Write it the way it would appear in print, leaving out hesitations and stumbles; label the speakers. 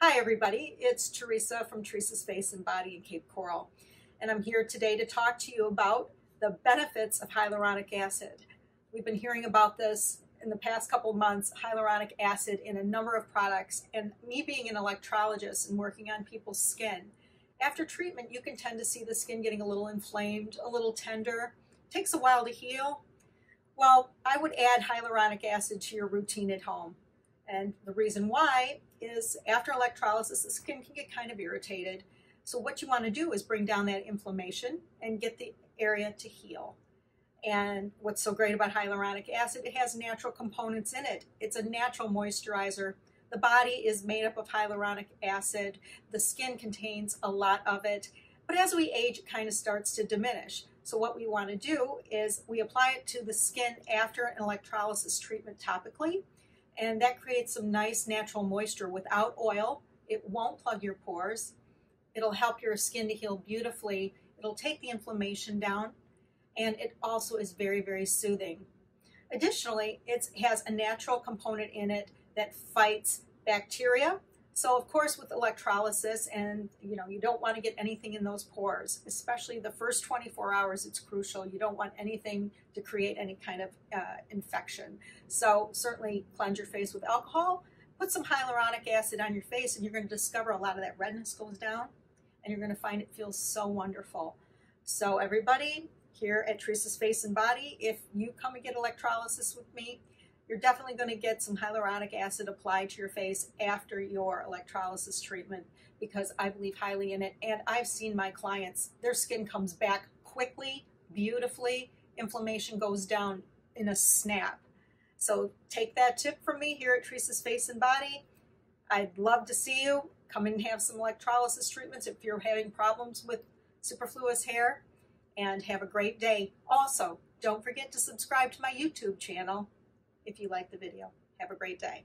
Speaker 1: Hi everybody, it's Teresa from Teresa's Face and Body in Cape Coral, and I'm here today to talk to you about the benefits of hyaluronic acid. We've been hearing about this in the past couple of months, hyaluronic acid in a number of products, and me being an electrologist and working on people's skin. After treatment, you can tend to see the skin getting a little inflamed, a little tender. It takes a while to heal. Well, I would add hyaluronic acid to your routine at home. And the reason why is after electrolysis, the skin can get kind of irritated. So what you want to do is bring down that inflammation and get the area to heal. And what's so great about hyaluronic acid, it has natural components in it. It's a natural moisturizer. The body is made up of hyaluronic acid. The skin contains a lot of it. But as we age, it kind of starts to diminish. So what we want to do is we apply it to the skin after an electrolysis treatment topically. And that creates some nice natural moisture without oil. It won't plug your pores. It'll help your skin to heal beautifully. It'll take the inflammation down, and it also is very, very soothing. Additionally, it has a natural component in it that fights bacteria. So of course with electrolysis, and you don't want to get anything in those pores, especially the first 24 hours, it's crucial. You don't want anything to create any kind of infection. So certainly cleanse your face with alcohol, put some hyaluronic acid on your face, and you're going to discover a lot of that redness goes down, and you're going to find it feels so wonderful. So everybody here at Teresa's Face and Body, if you come and get electrolysis with me, you're definitely going to get some hyaluronic acid applied to your face after your electrolysis treatment, because I believe highly in it. And I've seen my clients, their skin comes back quickly, beautifully. Inflammation goes down in a snap. So take that tip from me here at Teresa's Face and Body. I'd love to see you. Come in and have some electrolysis treatments if you're having problems with superfluous hair. And have a great day. Also, don't forget to subscribe to my YouTube channel if you like the video. Have a great day.